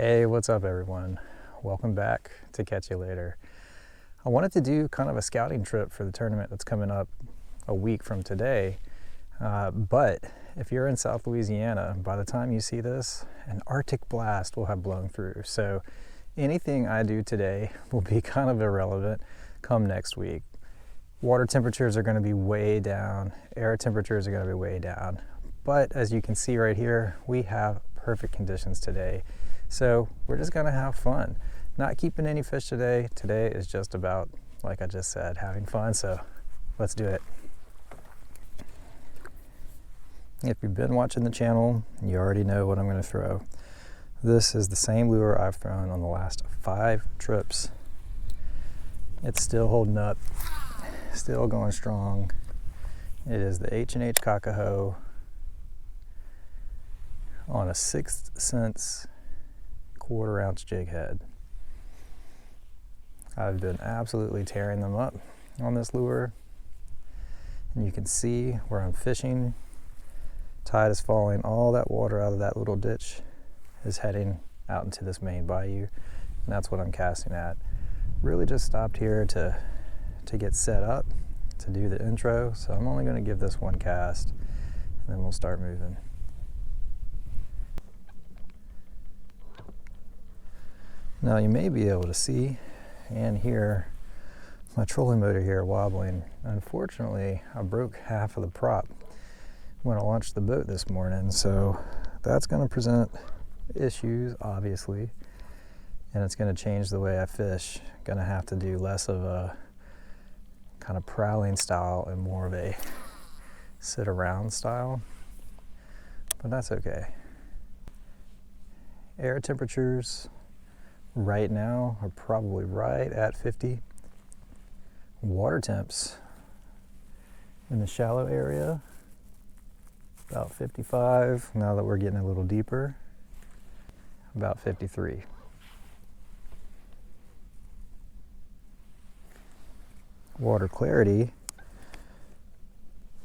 Hey, what's up everyone? Welcome back to Catch You Later. I wanted to do kind of a scouting trip for the tournament that's coming up a week from today. But if you're in South Louisiana, by the time you see this, an Arctic blast will have blown through. So anything I do today will be kind of irrelevant come next week. Water temperatures are going to be way down. Air temperatures are going to be way down. But as you can see right here, we have perfect conditions today. So we're just gonna have fun. Not keeping any fish today. Today is just about, like I just said, having fun. So let's do it. If you've been watching the channel, you already know what I'm gonna throw. This is the same lure I've thrown on the last 5 trips. It's still holding up, still going strong. It is the H&H Cockahoe on a 6th Sense 1/4 ounce jig head. I've been absolutely tearing them up on this lure, and you can see where I'm fishing. Tide is falling, all that water out of that little ditch is heading out into this main bayou, and that's what I'm casting at. Really just stopped here to get set up to do the intro, so I'm only going to give this one cast and then we'll start moving. Now you may be able to see and hear my trolling motor here wobbling. Unfortunately, I broke half of the prop when I launched the boat this morning, so that's going to present issues, obviously, and it's going to change the way I fish. Going to have to do less of a kind of prowling style and more of a sit around style, but that's okay. Air temperatures right now are probably right at 50. Water temps in the shallow area about 55. Now that we're getting a little deeper, about 53. Water clarity,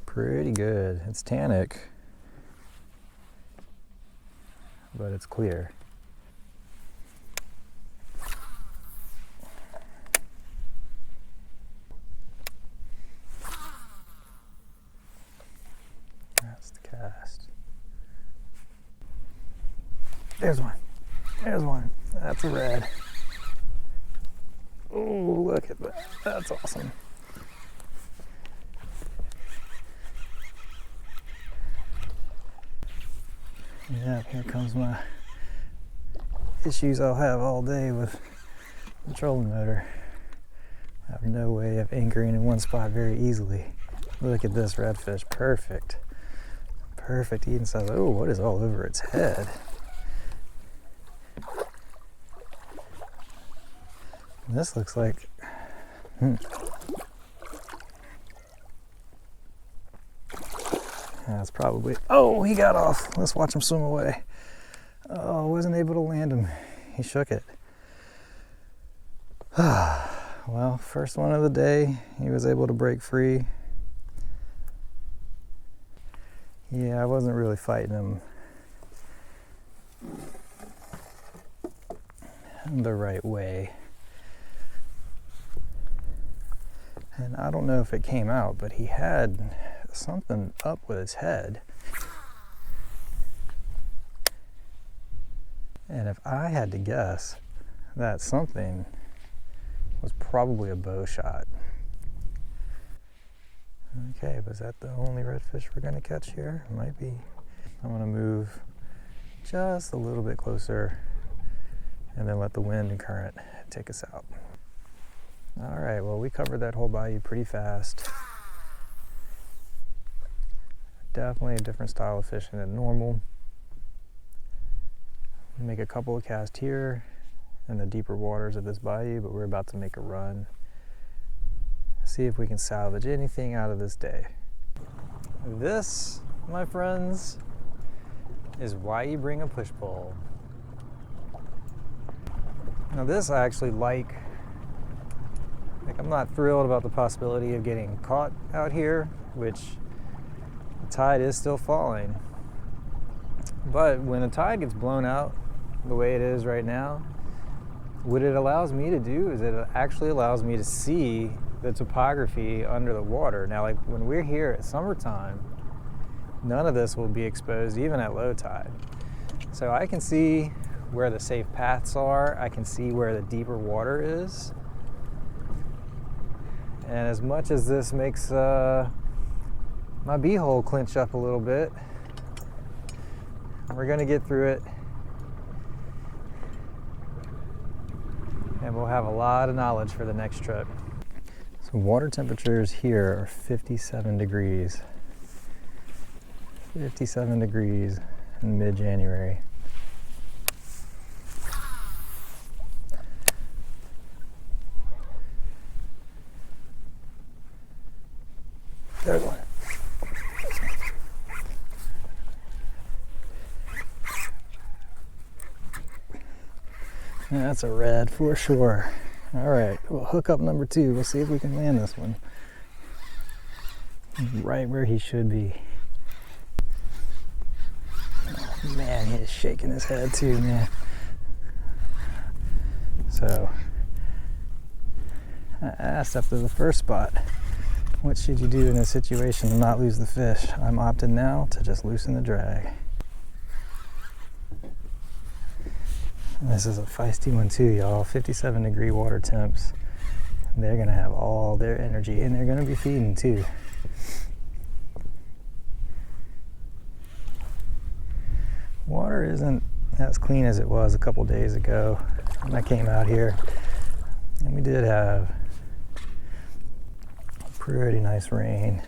pretty good. It's tannic, but it's clear. That's the cast. There's one. There's one. That's a red. Oh, look at that. That's awesome. Yeah, here comes my issues I'll have all day with the trolling motor. I have no way of anchoring in one spot very easily. Look at this redfish, perfect. Perfect eating size. Oh, what is all over its head? This looks like, That's probably, oh, he got off. Let's watch him swim away. Oh, wasn't able to land him. He shook it. Well, first one of the day, he was able to break free. Yeah, I wasn't really fighting him the right way. And I don't know if it came out, but he had something up with his head. And if I had to guess, that something was probably a bow shot. Okay, was that the only redfish we're going to catch here? It might be. I'm going to move just a little bit closer and then let the wind and current take us out. All right, well, we covered that whole bayou pretty fast. Definitely a different style of fishing than normal. Make a couple of casts here in the deeper waters of this bayou, but we're about to make a run. See if we can salvage anything out of this day. This, my friends, is why you bring a push pole. Now this I actually like. I'm not thrilled about the possibility of getting caught out here, which the tide is still falling. But when the tide gets blown out the way it is right now, what it allows me to do is it actually allows me to see the topography under the water. Now, like when we're here at summertime, none of this will be exposed even at low tide. So I can see where the safe paths are, I can see where the deeper water is. And as much as this makes my beehole clench up a little bit, we're gonna get through it. And we'll have a lot of knowledge for the next trip. So water temperatures here are 57 degrees. 57 degrees in mid-January. There's one. That's a red for sure. All right, well, hook up number 2. We'll see if we can land this one. Right where he should be. Oh, man, he is shaking his head too, man. So, I asked after the first spot, what should you do in this situation to not lose the fish? I'm opting now to just loosen the drag. This is a feisty one too, y'all. 57 degree water temps. They're gonna have all their energy and they're gonna be feeding too. Water isn't as clean as it was a couple days ago when I came out here. And we did have pretty nice rain.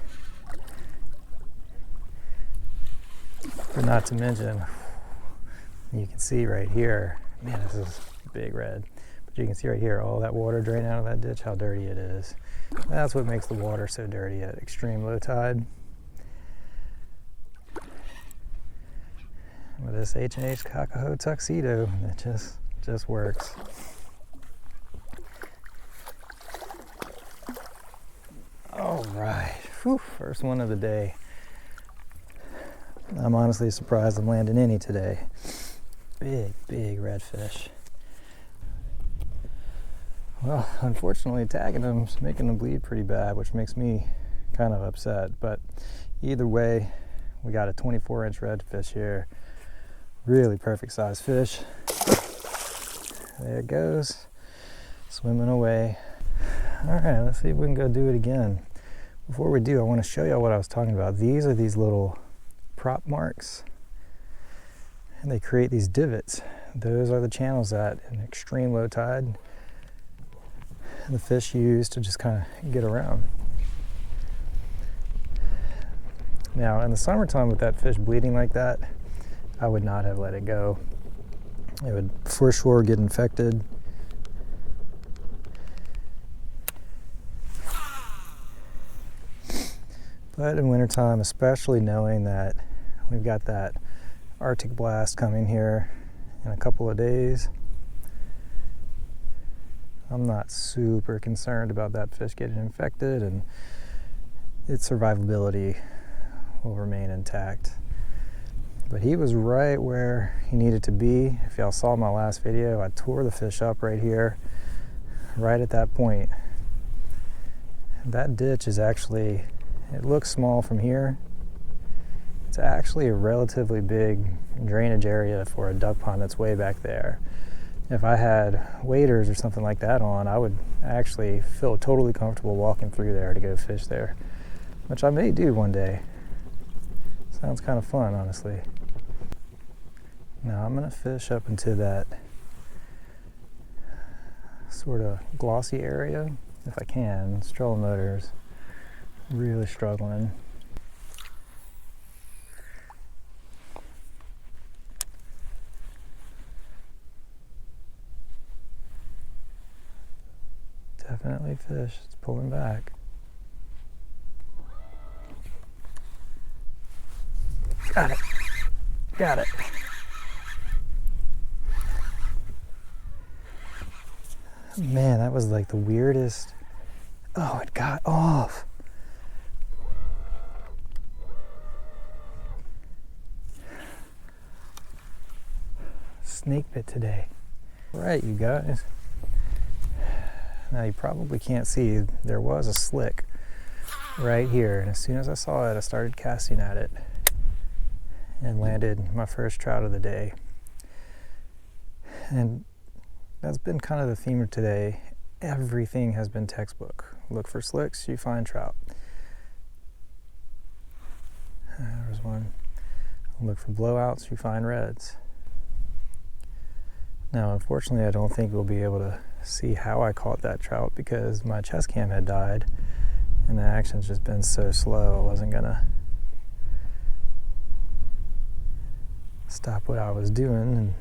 But not to mention, you can see right here, man, this is big red. But you can see right here, all that water draining out of that ditch, how dirty it is. That's what makes the water so dirty at extreme low tide. With this H&H Kakaho tuxedo, it just works. All right, whew, first one of the day. I'm honestly surprised I'm landing any today. Big redfish. Well, unfortunately tagging them is making them bleed pretty bad, which makes me kind of upset. But either way, we got a 24-inch redfish here. Really perfect size fish. There it goes, swimming away. All right, let's see if we can go do it again. Before we do, I want to show you what I was talking about. These are these little prop marks, and they create these divots. Those are the channels that, in extreme low tide, the fish use to just kind of get around. Now, in the summertime with that fish bleeding like that, I would not have let it go. It would for sure get infected. But in wintertime, especially knowing that we've got that Arctic blast coming here in a couple of days, I'm not super concerned about that fish getting infected, and its survivability will remain intact. But he was right where he needed to be. If y'all saw my last video, I tore the fish up right here, right at that point. That ditch is actually, it looks small from here. It's actually a relatively big drainage area for a duck pond that's way back there. If I had waders or something like that on, I would actually feel totally comfortable walking through there to go fish there, which I may do one day. Sounds kind of fun, honestly. Now I'm gonna fish up into that sort of glossy area if I can. Stroller motors, really struggling. Definitely fish, it's pulling back. Got it, got it. Man, that was like the weirdest. Oh, it got off. snake bit today. All right, you guys. Now you probably can't see, there was a slick right here, and as soon as I saw it, I started casting at it and landed my first trout of the day. And that's been kind of the theme of today. Everything has been textbook. Look for slicks, you find trout. There's one. Look for blowouts, you find reds. Now, unfortunately, I don't think we'll be able to see how I caught that trout because my chest cam had died and the action's just been so slow. I wasn't gonna stop what I was doing and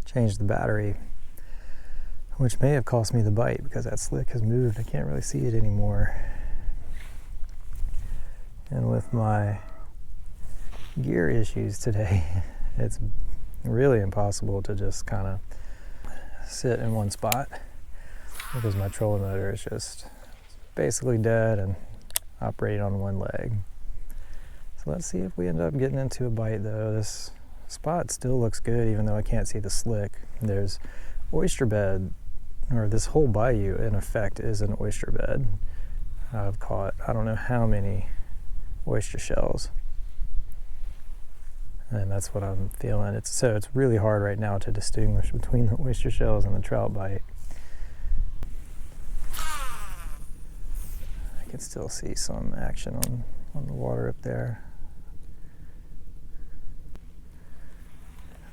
change the battery, which may have cost me the bite because that slick has moved. I can't really see it anymore. And with my gear issues today, it's really impossible to just kind of sit in one spot because my trolling motor is just basically dead and operating on one leg. So let's see if we end up getting into a bite though. This spot still looks good even though I can't see the slick. There's oyster bed, or this whole bayou in effect is an oyster bed. I've caught I don't know how many oyster shells. And that's what I'm feeling. It's really hard right now to distinguish between the oyster shells and the trout bite. I can still see some action on the water up there.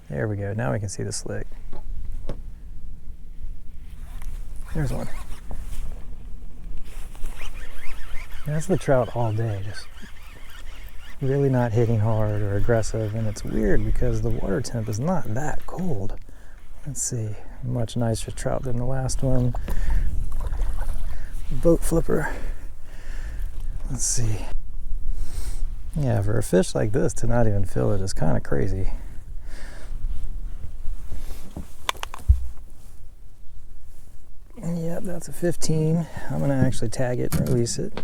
There we go. Now we can see the slick. There's one. That's the trout all day, just really not hitting hard or aggressive, and it's weird because the water temp is not that cold. Let's see, much nicer trout than the last one. Boat flipper. Let's see. Yeah, for a fish like this to not even feel it is kind of crazy. Yep, that's a 15. I'm gonna actually tag it and release it.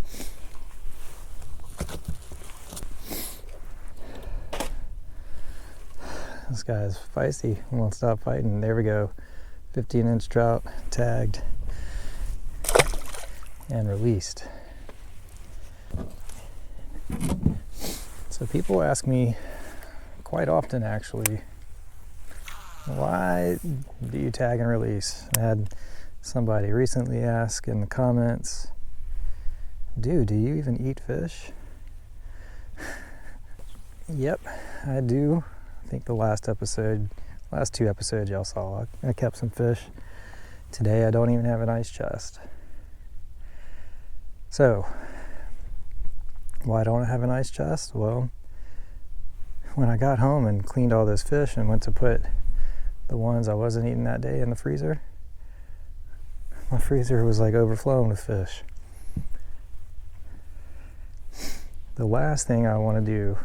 This guy's feisty, he won't stop fighting. There we go, 15-inch trout, tagged and released. So people ask me quite often actually, why do you tag and release? I had somebody recently ask in the comments, dude, do you even eat fish? Yep, I do. I think the last two episodes y'all saw, I kept some fish. Today I don't even have an ice chest. So, why don't I have an ice chest? Well, when I got home and cleaned all those fish and went to put the ones I wasn't eating that day in the freezer, my freezer was like overflowing with fish. The last thing I want to do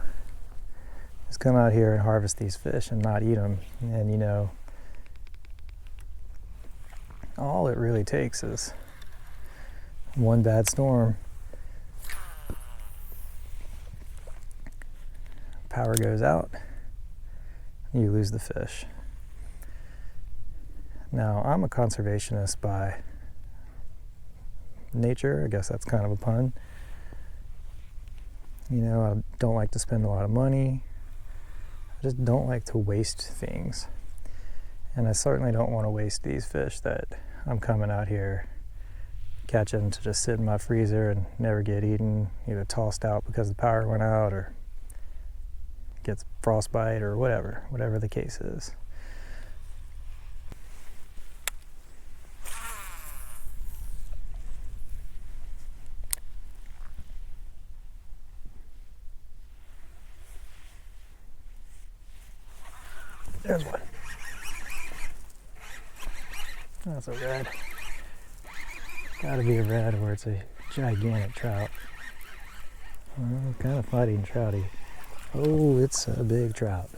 is come out here and harvest these fish and not eat them. And you know, all it really takes is one bad storm. Power goes out, you lose the fish. Now, I'm a conservationist by nature, I guess that's kind of a pun. You know, I don't like to spend a lot of money. I just don't like to waste things. And I certainly don't want to waste these fish that I'm coming out here catching to just sit in my freezer and never get eaten, either tossed out because the power went out or gets frostbite or whatever the case is. There's one. That's a red. Gotta be a red or it's a gigantic trout. Well, kind of fighting trouty. Oh, it's a big trout.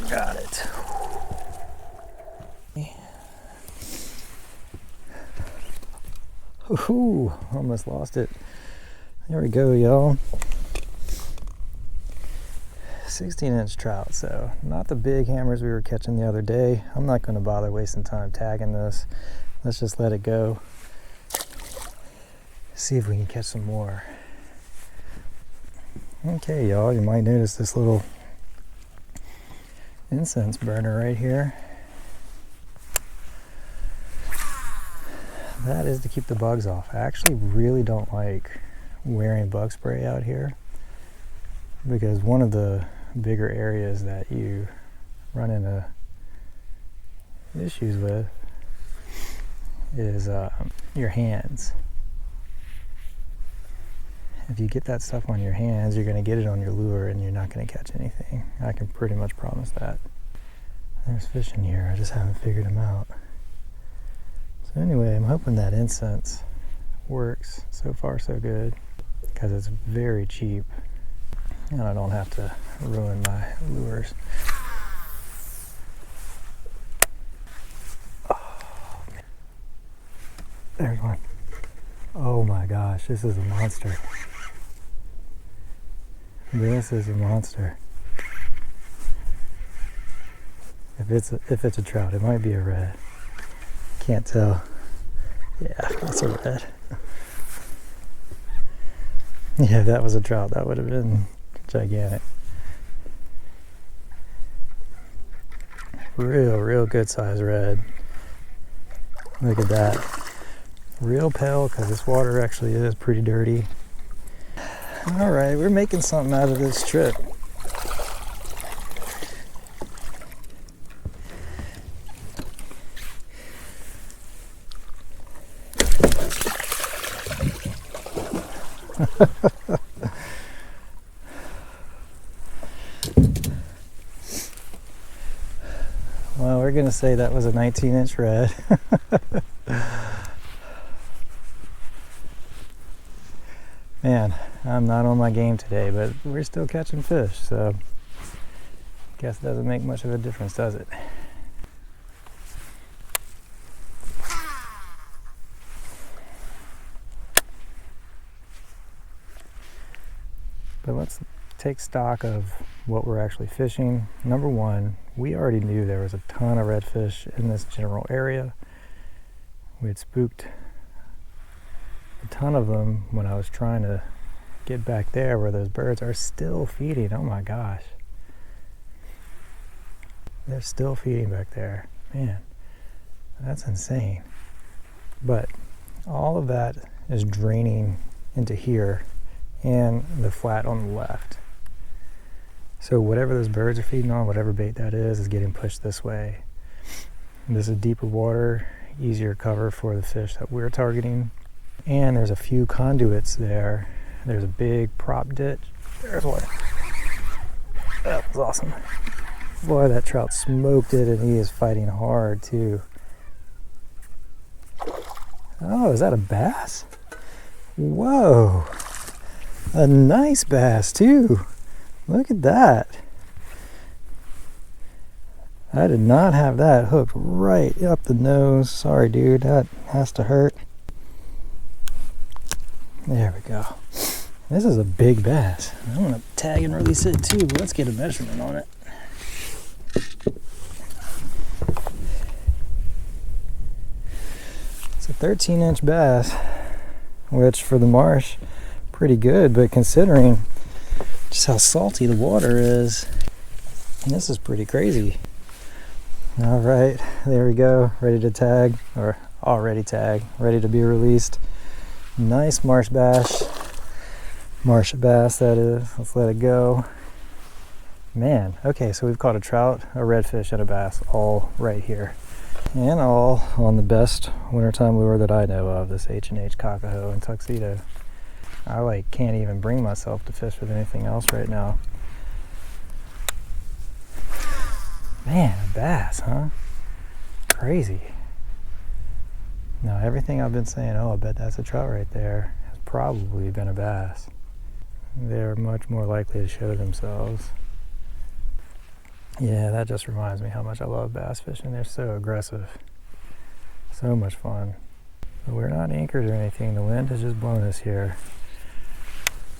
Got it. Ooh, almost lost it. There we go, y'all. 16-inch trout, so not the big hammers we were catching the other day. I'm not going to bother wasting time tagging this. Let's just let it go. See if we can catch some more. Okay, y'all, you might notice this little incense burner right here. That is to keep the bugs off. I actually really don't like wearing bug spray out here because one of the bigger areas that you run into issues with is your hands. If you get that stuff on your hands, you're going to get it on your lure and you're not going to catch anything. I can pretty much promise that. There's fish in here, I just haven't figured them out. So anyway, I'm hoping that incense works. So far so good, because it's very cheap and I don't have to ruin my lures. Oh, man. There's one. Oh my gosh, this is a monster. This is a monster. If it's a trout, it might be a red. Can't tell. Yeah, it's a red. Yeah, if that was a trout, that would have been gigantic. Real good size red. Look at that. Real pale, because this water actually is pretty dirty. All right, we're making something out of this trip. Well, we're gonna say that was a 19-inch red. Man, I'm not on my game today, but we're still catching fish, so guess it doesn't make much of a difference, does it? But let's take stock of what we're actually fishing. Number one, we already knew there was a ton of redfish in this general area. We had spooked a ton of them when I was trying to get back there where those birds are still feeding. Oh my gosh. They're still feeding back there. Man, that's insane. But all of that is draining into here and the flat on the left. So whatever those birds are feeding on, whatever bait that is getting pushed this way. And this is deeper water, easier cover for the fish that we're targeting. And there's a few conduits there. There's a big prop ditch. There's one. That was awesome. Boy, that trout smoked it, and he is fighting hard too. Oh, is that a bass? Whoa, a nice bass too. Look at that. I did not have that hooked right up the nose. Sorry, dude, that has to hurt. There we go. This is a big bass. I'm gonna tag and release it too, but let's get a measurement on it. It's a 13-inch bass, which for the marsh, pretty good, but considering just how salty the water is, this is pretty crazy. All right, there we go, ready to tag, or already tagged, ready to be released. Nice marsh bass that is. Let's let it go. Man, okay, so we've caught a trout, a redfish, and a bass all right here, and all on the best wintertime lure that I know of, this H&H Kakaho and Tuxedo. I can't even bring myself to fish with anything else right now. Man, a bass, huh? Crazy. Now everything I've been saying, oh, I bet that's a trout right there, has probably been a bass. They're much more likely to show themselves. Yeah, that just reminds me how much I love bass fishing. They're so aggressive. So much fun. But we're not anchored or anything. The wind has just blown us here.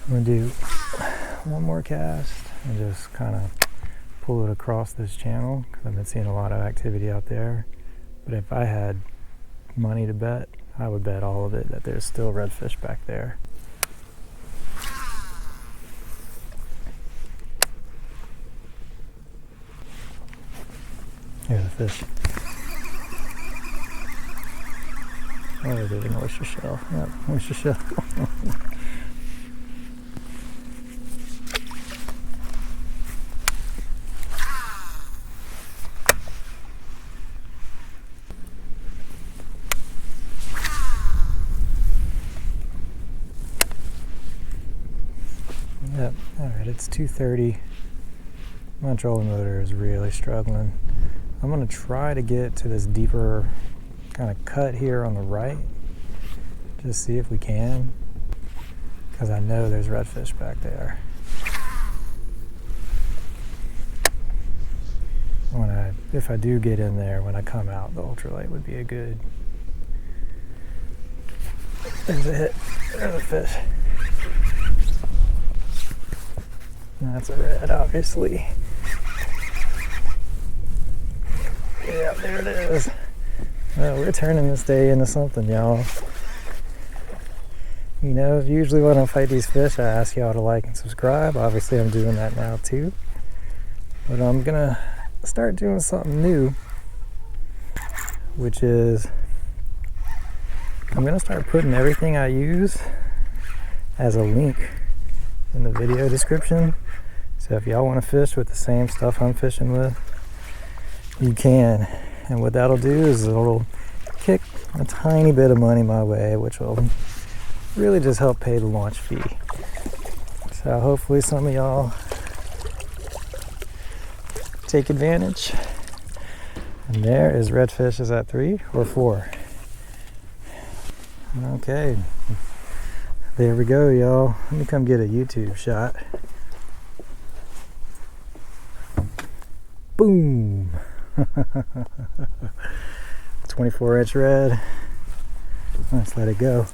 I'm gonna do one more cast and just kind of pull it across this channel because I've been seeing a lot of activity out there. But if I had money to bet, I would bet all of it that there's still redfish back there. Here's a fish. Oh, there's an oyster shell. Yep, oyster shell. Yep, alright, it's 2:30. My trolling motor is really struggling. I'm going to try to get to this deeper kind of cut here on the right. Just see if we can. Because I know there's redfish back there. If I do get in there, when I come out, the ultralight would be a good... There's a hit. There's a fish. That's a red, obviously. Yeah, there it is. Well, we're turning this day into something, y'all. You know, usually when I fight these fish, I ask y'all to like and subscribe. Obviously, I'm doing that now too. But I'm gonna start doing something new, which is I'm gonna start putting everything I use as a link in the video description. So if y'all want to fish with the same stuff I'm fishing with, you can. And what that'll do is it'll kick a tiny bit of money my way, which will really just help pay the launch fee. So hopefully some of y'all take advantage. And there is redfish. Is that 3 or 4? Okay. There we go, y'all. Let me come get a YouTube shot. Boom! 24-inch red. Let's let it go.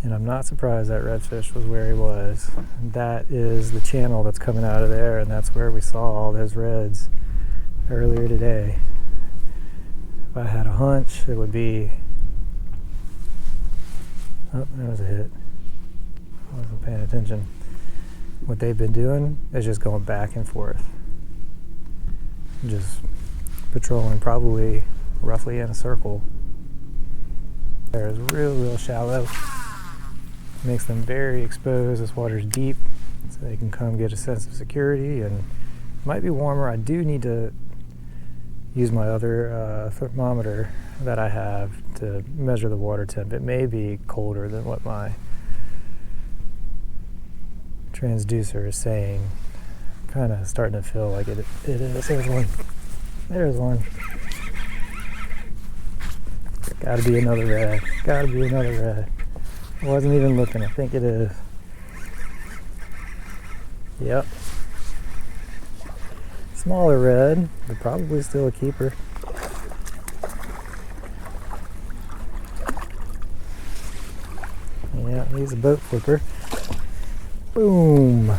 And I'm not surprised that redfish was where he was. That is the channel that's coming out of there, and that's where we saw all those reds earlier today. If I had a hunch, it would be... Oh, there was a hit. I wasn't paying attention. What they've been doing is just going back and forth. Just patrolling probably roughly in a circle. There is real shallow. Makes them very exposed. This water's deep, so they can come get a sense of security. And it might be warmer. I do need to use my other thermometer that I have to measure the water temp. It may be colder than what my transducer is saying. Kind of starting to feel like it is. There's one. There's one. Gotta be another red. Gotta be another red. I wasn't even looking. I think it is. Yep. Smaller red, but probably still a keeper. Yeah, he's a boat flipper. Boom!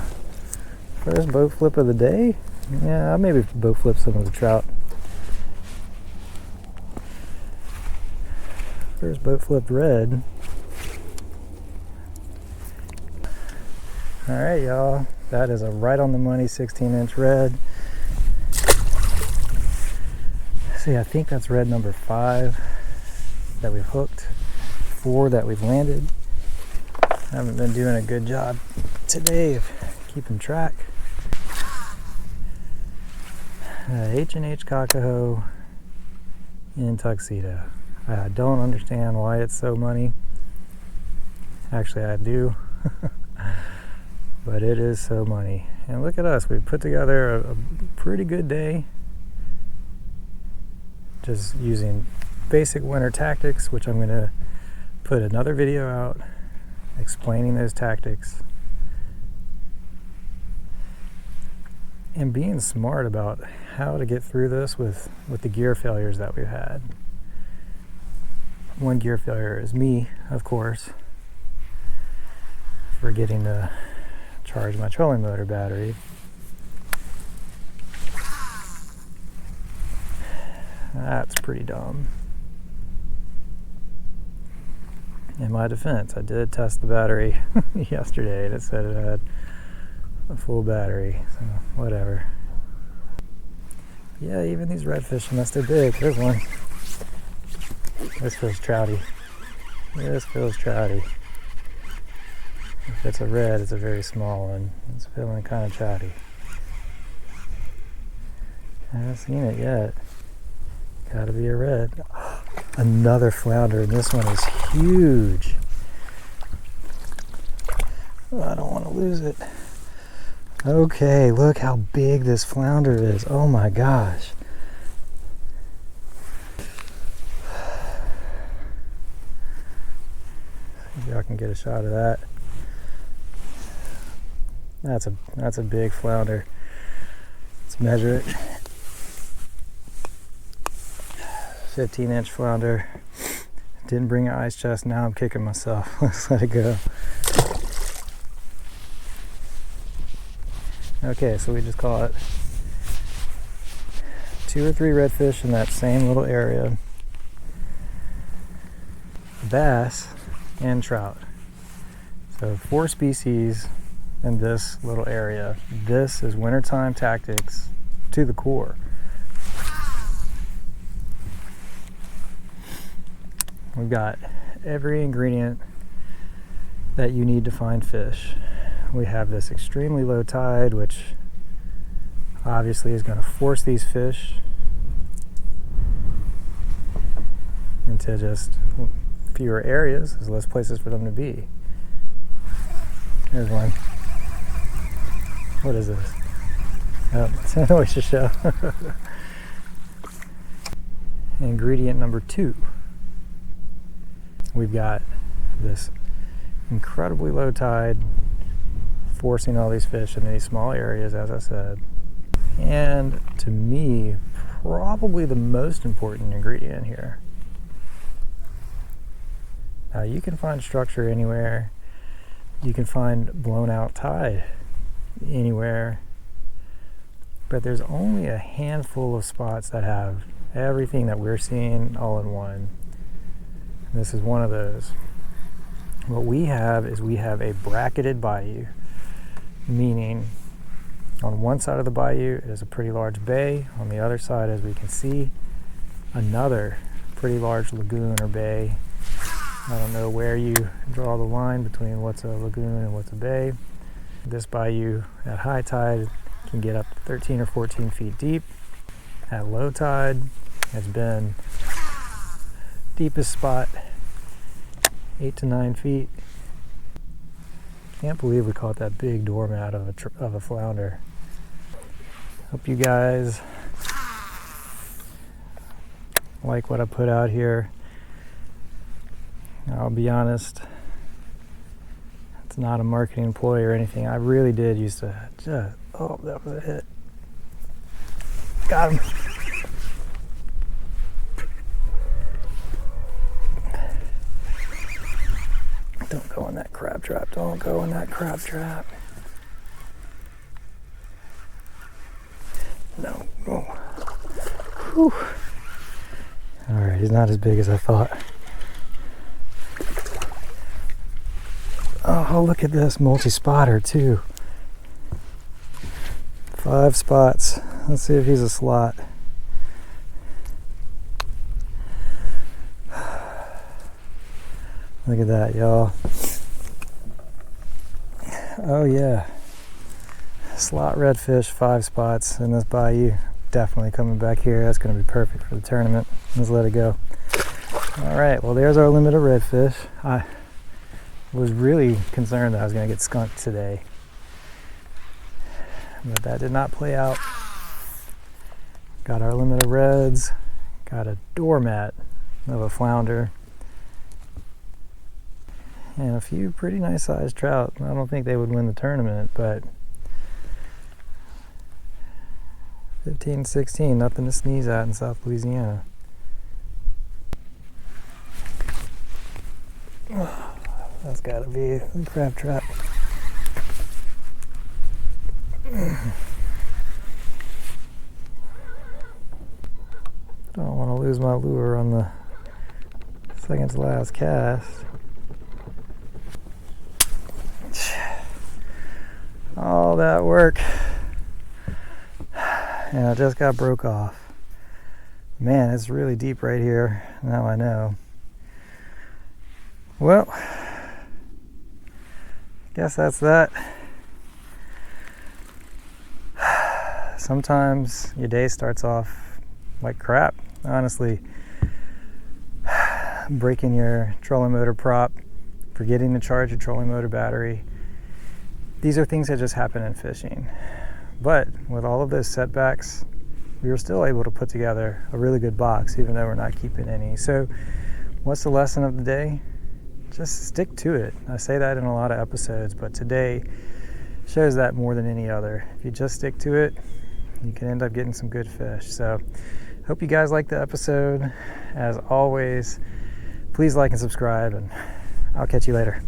First boat flip of the day. Yeah, I'll maybe boat flip some of the trout. First boat flipped red. Alright, y'all. That is a right on the money 16-inch red. See, I think that's red number 5 that we've hooked, 4 that we've landed. I haven't been doing a good job today of keeping track. H&H Kakaho in Tuxedo. I don't understand why it's so money. Actually, I do. But it is so money. And look at us. We put together a pretty good day. Just using basic winter tactics, which I'm going to put another video out explaining those tactics. and being smart about how to get through this with the gear failures that we've had. One gear failure is me, of course, forgetting to charge my trolling motor battery. That's pretty dumb. In my defense, I did test the battery yesterday and it said it had a full battery, so whatever. Yeah, even these redfish, unless they're big, there's one. This feels trouty. This feels trouty. If it's a red, it's a very small one. It's feeling kind of trouty. I haven't seen it yet. Gotta be a red. Another flounder, and this one is huge. I don't want to lose it. Okay, look how big this flounder is. Oh my gosh. Maybe I can get a shot of that. That's a big flounder. Let's measure it. 15-inch flounder. Didn't bring an ice chest. Now I'm kicking myself. Let's let it go. Okay, so we just caught 2 or 3 redfish in that same little area. Bass and trout. So 4 species in this little area. This is wintertime tactics to the core. We've got every ingredient that you need to find fish. We have this extremely low tide, which obviously is going to force these fish into just fewer areas. There's less places for them to be. Here's one. What is this? Oh, it's an oyster shell. Ingredient number 2. We've got this incredibly low tide forcing all these fish in these small areas, as I said. And to me, probably the most important ingredient here. Now, you can find structure anywhere. You can find blown out tide anywhere. But there's only a handful of spots that have everything that we're seeing all in one. And this is one of those. What we have is we have a bracketed bayou, meaning on one side of the bayou is a pretty large bay. On the other side, as we can see, another pretty large lagoon or bay. I don't know where you draw the line between what's a lagoon and what's a bay. This bayou at high tide can get up to 13 or 14 feet deep. At low tide, it's been deepest spot 8 to 9 feet. Can't believe we caught that big doormat of a flounder. Hope you guys like what I put out here. I'll be honest, it's not a marketing ploy or anything. I really did used to just, oh, that was a hit. Got him. Don't go in that crab trap. Don't go in that crab trap. No. Oh. Whew. All right, he's not as big as I thought. Oh, look at this multi-spotter too. 5 spots. Let's see if he's a slot. Look at that, y'all. Oh yeah. Slot redfish, 5 spots in this bayou. Definitely coming back here. That's going to be perfect for the tournament. Let's let it go. All right, well, there's our limit of redfish. I was really concerned that I was going to get skunked today, but that did not play out. Got our limit of reds, got a doormat of a flounder, and a few pretty nice sized trout. I don't think they would win the tournament, but 15, 16, nothing to sneeze at in South Louisiana. That's gotta be a crab trap. Don't want to lose my lure on the second to last cast. All that work, and I just got broke off. Man, it's really deep right here. Now I know. Well, guess that's that. Sometimes your day starts off like crap, honestly. Breaking your trolling motor prop, forgetting to charge your trolling motor battery. These are things that just happen in fishing. But with all of those setbacks, we were still able to put together a really good box, even though we're not keeping any. So what's the lesson of the day? Just stick to it. I say that in a lot of episodes, but today shows that more than any other. If you just stick to it, you can end up getting some good fish. So hope you guys liked the episode. As always, please like and subscribe, and I'll catch you later.